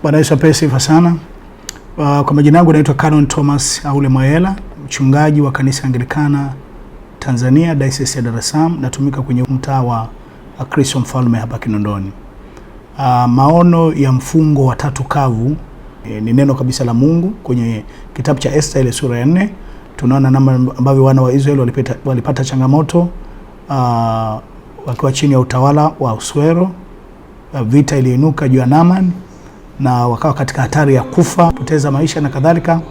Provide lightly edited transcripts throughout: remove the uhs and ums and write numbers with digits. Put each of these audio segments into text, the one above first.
Bwana Yesu apewe sifa sana. Kwa majina yangu naitwa Canon Thomas Aule Mayela, mchungaji wa kanisa Anglikana Tanzania, Diocese ya Dar es Salaam, natumika kwenye mtaa wa Kristo Mfalme hapa Kinondoni. Maono ya mfungo wa tatu kavu ni neno kabisa la Mungu kwenye kitabu cha Esther ile sura ya 4. Tunaona namna ambavyo wana wa Israeli walipata changamoto wakiwa chini ya utawala wa Ahasuero. Vita iliinuka juu ya Naaman na wakawa katika hatari ya kufa, poteza maisha na kadhalika.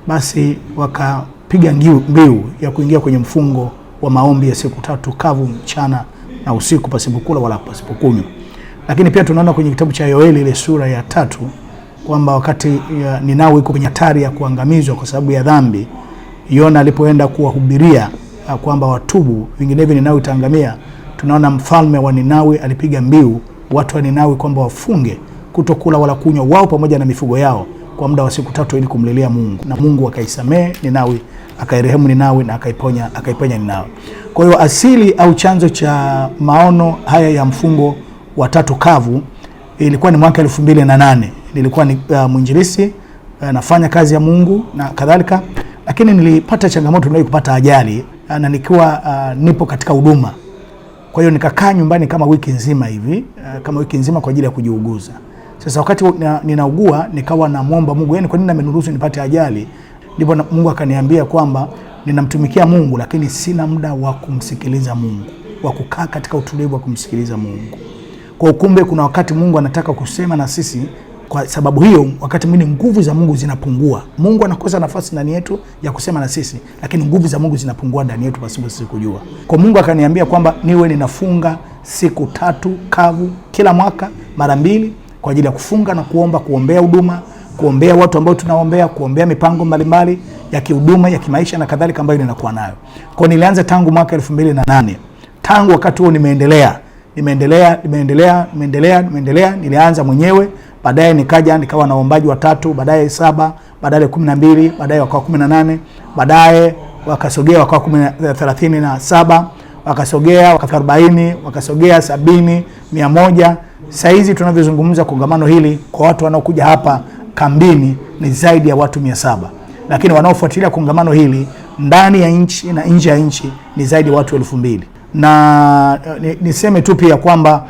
Basi wakapiga mbiu ya kuingia kwenye mfungo wa maombi ya siku tatu kavu, mchana na usiku, pasipokula wala pasipokunywa. Lakini pia tunaona kwenye kitabu cha Yoeli ile sura ya 3 kwamba wakati Ninawi iko kwenye hatari ya kuangamizwa kwa sababu ya dhambi, Yona alipoenda kuwahubiria kwamba watubu, vinginevyo Ninawi itaangamia, tunaona mfalme wa Ninawi alipiga mbiu watu wa Ninawi kwamba wafunge kutokula wala kunywa, wao pamoja na mifugo yao, kwa muda wa siku 3 ili kumlilia Mungu. Na Mungu akaisamee Ninawi, akairehemu Ninawi na akaiponya Ninawi. Kwa hiyo asili au chanzo cha maono haya ya mfungo wa tatu kavu ilikuwa ni mwaka 2008. Nilikuwa ni mwinjilisti, nafanya kazi ya Mungu na kadhalika, lakini nilipata changamoto nilio kupata ajali na nikiwa nipo katika huduma. Kwa hiyo nikakaa nyumbani kama wiki nzima hivi, kwa ajili ya kujiuguza. Sasa wakati ninaugua nikawa namuomba Mungu, yani kwa nini ameniruhusu nipate ajali? Ndipo Mungu akaniambia kwamba ninamtumikia Mungu lakini sina muda wa kumsikiliza Mungu, wa kukaa katika utulivu wa kumsikiliza Mungu. Kwa kumbe kuna wakati Mungu anataka kusema na sisi. Kwa sababu hiyo wakati mwingine nguvu za Mungu zinapungua. Mungu anakosa nafasi ndani yetu ya kusema na sisi, lakini nguvu za Mungu zinapungua ndani yetu pasipo sisi kujua. Kwa Mungu akaniambia kwamba niwe ninafunga siku 3 kavu kila mwaka mara 2 kwa ajili ya kufunga na kuomba, kuombea huduma, kuombea watu ambao tunaombea, kuombea mipango mbalimbali ya kihuduma, ya kimaisha na kadhalika ambayo ninakuwa nayo. Kwa nilianza tangu mwaka 2008. Tangu wakati huo nimeendelea. Nilianza mwenyewe, baadaye nikawa na waombaji watatu, baadaye 7, baadaye 12, baadaye wakawa 18, baadaye wakasogea wakawa 37, wakasogea wakawa 40, wakasogea 70, 100. Saizi tunavyozungumza kongamano hili kwa watu wanaokuja hapa kambini ni zaidi ya watu 700. Lakini wanaofuatilia kongamano hili ndani ya nchi na nje ya nchi ni zaidi ya watu 2000. Na niseme tu pia kwamba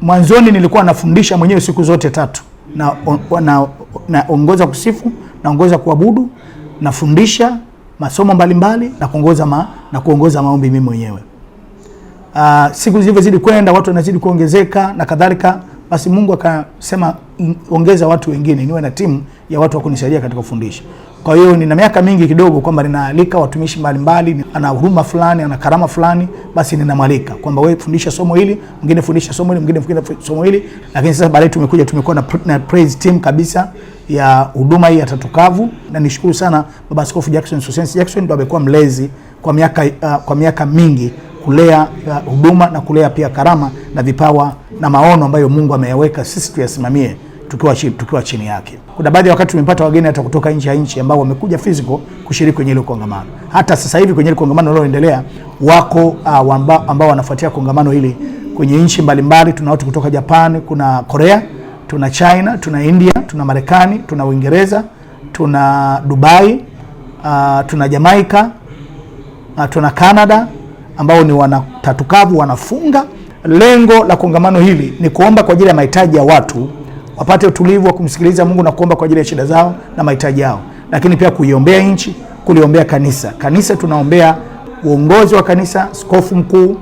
mwanzoni nilikuwa nafundisha mwenyewe siku zote 3. Naongoza kusifu, naongoza kuabudu, nafundisha masomo mbalimbali na kuongoza maombi mimi mwenyewe. Siku zilivyozidi kwenda, watu wanazidi kuongezeka na kadhalika, basi Mungu akasema ongeza watu wengine, niwe na timu ya watu wa kunisaidia katika kufundisha. Kwa hiyo nina miaka mingi kidogo kwamba ninaalika watumishi mbalimbali, ana huruma fulani, ana karama fulani, basi ninamwalika kwamba wewe fundisha somo hili, mwingine fundisha somo hili, mwingine fundisha somo hili. Lakini sasa baadaye tumekuwa na praise team kabisa ya huduma hii ya tatu kavu, na nishukuru sana Baba Askofu Jackson Sosensi Jackson, ndio amekuwa mlezi kwa miaka mingi kulea huduma na kulea pia karama na vipawa na maono ambayo Mungu ameyaweka sisi tuyasimamie tukiwa chini yake. Kuna baadhi ya wakati tumepata wageni hata kutoka nje ya nchi ambao wamekuja physical kushiriki kwenye ile kongamano. Hata sasa hivi kwenye ile kongamano linaloendelea wako ambao wanafuatia kongamano hili kwenye nchi mbalimbali. Tuna watu kutoka Japan, kuna Korea, tuna China, tuna India, tuna Marekani, tuna Uingereza, tuna Dubai, tuna Jamaica, tuna Canada ambao ni wanatatukavu wanafunga. Lengo la kongamano hili ni kuomba kwa ajili ya mahitaji ya watu, wapate utulivu wa kumsikiliza Mungu na kuomba kwa ajili ya shida zao na mahitaji yao, lakini pia kuiombea nchi, kuliombea kanisa. Kanisa tunaombea uongozi wa kanisa, askofu mkuu,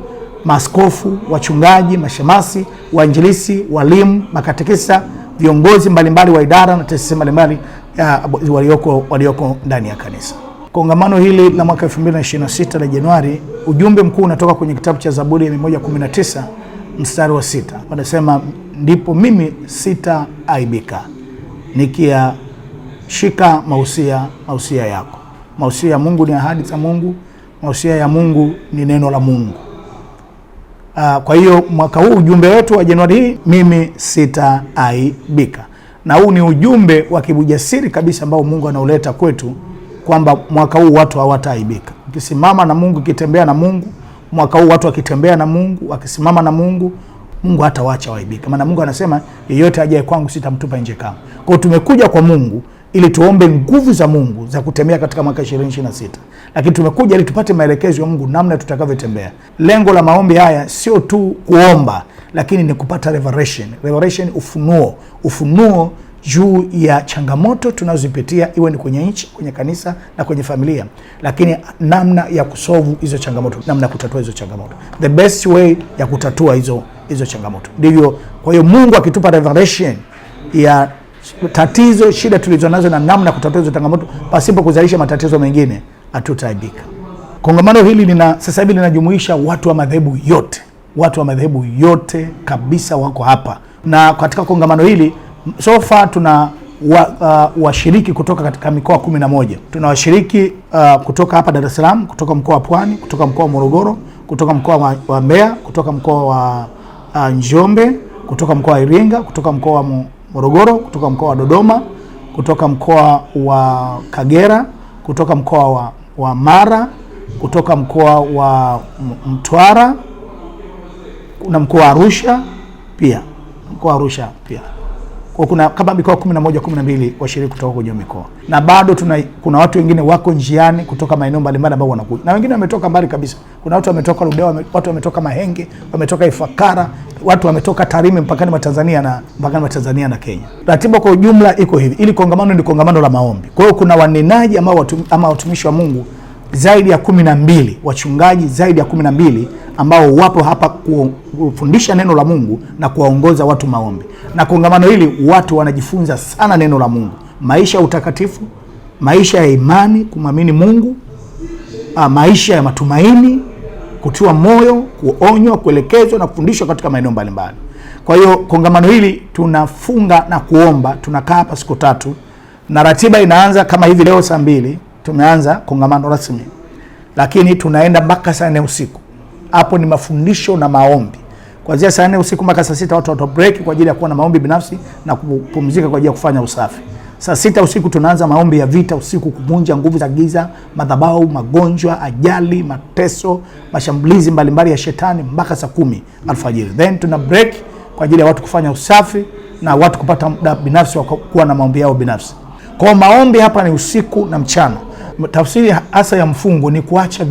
maaskofu, wachungaji, mashemasi, wainjilisi, walimu, makatekista, viongozi mbalimbali wa idara na taasisi mbalimbali walioko ndani ya kanisa. Kongamano hili la mwaka 2026 la Januari, ujumbe mkuu unatoka kwenye kitabu cha Zaburi 119 mstari wa 6. Wanasema ndipo mimi sitaaibika nikiyashika mausia yako. Mausia ya Mungu ni ahadi za Mungu, mausia ya Mungu ni neno la Mungu. Kwa hiyo mwaka huu ujumbe wetu wa Januari hii, mimi sitaaibika. Na huu ni ujumbe wa kibujasiri kabisa ambao Mungu anauleta kwetu kwamba mwaka huu watu hawataaibika. Ukisimama na Mungu, ukitembea na Mungu, mwaka huu watu wakitembea na Mungu, wakisimama na Mungu, Mungu hatawaacha waaibika. Maana Mungu anasema yeyote ajaye kwangu sitamtupa nje kamwe. Kwa hiyo tumekuja kwa Mungu ili tuombe nguvu za Mungu za kutembea katika mwaka 2026. Lakini tumekuja ili tupate maelekezo ya Mungu namna tutakavyotembea. Lengo la maombi haya sio tu kuomba, lakini ni kupata revelation, ufunuo juu ya changamoto tunazozipitia, iwe ni kwenye nchi, kwenye kanisa na kwenye familia, lakini namna ya kusolve hizo changamoto, namna ya kutatua hizo changamoto, the best way ya kutatua hizo changamoto. Ndivyo, kwa hiyo Mungu akitupa revelation ya tatizo, shida tulizonazo na namna ya kutatua hizo changamoto pasipo kuzalisha matatizo mengine, hatutaibika. Kongamano hili sasa hivi linajumuisha watu wa madhehebu yote kabisa wako hapa, na katika kongamano hili so far tuna washiriki kutoka katika mikoa 11. Tuna washiriki kutoka hapa Dar es Salaam, kutoka mkoa wa Pwani, kutoka mkoa wa Morogoro, kutoka mkoa wa Mbeya, kutoka mkoa wa Njombe, kutoka mkoa wa Iringa, kutoka mkoa wa Morogoro, kutoka mkoa wa Dodoma, kutoka mkoa wa Kagera, kutoka mkoa wa Mara, kutoka mkoa wa Mtwara, kuna mkoa wa Arusha pia. Kwa kuna kama mikoa 11 12 washiriki kutoka kwenye mikoa. Na bado kuna watu wengine wako njiani kutoka maeneo mbalimbali ambao wanakuja. Na wengine wametoka mbali kabisa. Kuna watu wametoka Ludewa, watu wametoka Mahenge, wametoka Ifakara, watu wametoka Tarime mpakani mwa Tanzania na Kenya. Ratiba kwa ujumla iko hivi. Ili kongamano ni kongamano la maombi. Kwa hiyo kuna wanenaji ama watumishi wa Mungu zaidi ya 12, wachungaji zaidi ya 12 ambao wapo hapa kufundisha neno la Mungu na kuwaongoza watu maombi. Na kongamano hili watu wanajifunza sana neno la Mungu, maisha ya utakatifu, maisha ya imani, kumwamini Mungu, maisha ya matumaini, kutiwa moyo, kuonywa, kuelekezwa na kufundishwa katika maeneo mbalimbali. Kwa hiyo kongamano hili tunafunga na kuomba, tunakaa hapa siku 3 na ratiba inaanza kama hivi. Leo saa 2 tumeanza kongamano rasmi, lakini tunaenda mpaka saa 4 usiku. Hapo ni mafundisho na maombi. Kuanzia saa 4 usiku mpaka saa 6 watu wata break kwa ajili ya kuwa na maombi binafsi na kupumzika kwa ajili ya kufanya usafi. Saa 6 usiku tunaanza maombi ya vita usiku, kuvunja nguvu za giza, madhabahu, magonjwa, ajali, mateso, mashambulizi mbalimbali ya shetani mpaka saa 10 alfajiri. Then tuna break kwa ajili ya watu kufanya usafi na watu kupata muda binafsi wa kuwa na maombi yao binafsi. Kwa maombi hapa ni usiku na mchana. Tafsiri hasa ya mfungo ni kuacha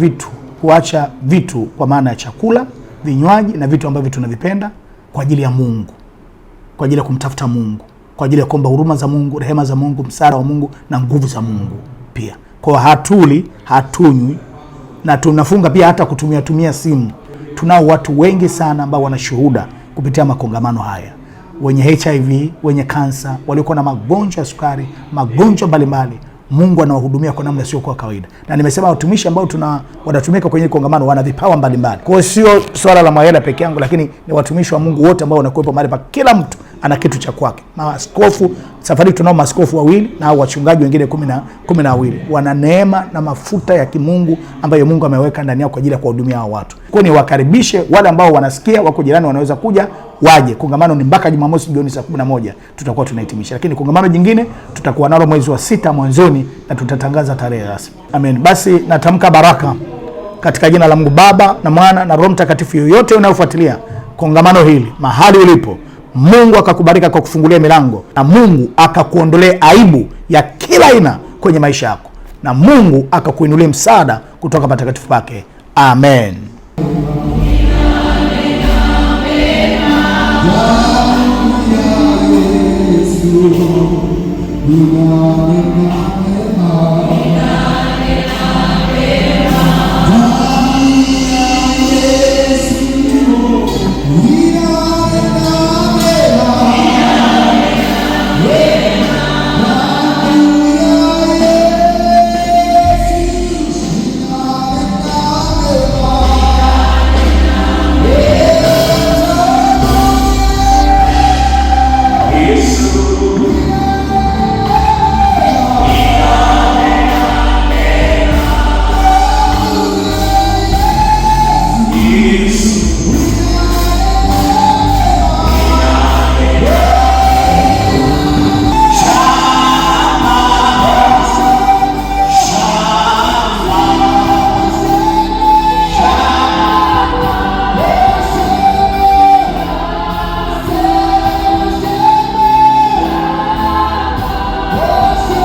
vitu kwa maana ya chakula, vinywaji na vitu ambavyo tunavipenda kwa ajili ya Mungu, kwa ajili ya kumtafuta Mungu, kwa ajili ya kuomba huruma za Mungu, rehema za Mungu, msaada wa Mungu na nguvu za Mungu pia. Kwa hatuli, hatunywi na tunafunga pia hata kutumia simu. Tunao watu wengi sana ambao wanashuhuda kupitia makongamano haya, wenye HIV, wenye kansa, waliokuwa na magonjwa ya sukari, magonjwa mbalimbali. Mungu anawahudumia kwa namna sio kwa kawaida. Na nimesema watumishi ambao wanatumika kwenye kongamano wana vipawa mbalimbali. Kwa hiyo sio swala la Mayela peke yangu, lakini ni watumishi wa Mungu wote ambao wanakuwepo mahali pa, kila mtu ana kitu cha kwake. Maaskofu, safari tunao maaskofu 2 na wachungaji wengine 12. Wana neema na mafuta ya kimungu ambayo Mungu ameweka ndani yao kwa ajili ya kuwahudumia hao watu. Kwa hiyo niwakaribishe wale ambao wanasikia wako jirani wanaweza kuja, waje. Kongamano ni mpaka Jumamosi jioni saa 11 tutakuwa tunahitimisha. Lakini kongamano jingine tutakuwa nalo mwezi wa 6 mwanzoni na tutatangaza tarehe rasmi. Amen. Basi natamka baraka katika jina la Mungu Baba na Mwana na Roho Mtakatifu. Yoyote unayofuatilia kongamano hili mahali ulipo, Mungu akakubariki kwa kufungulia milango, na Mungu akakuondolee aibu ya kila aina kwenye maisha yako, na Mungu akakuinulia msaada kutoka patakatifu pake. Amen. Mungu.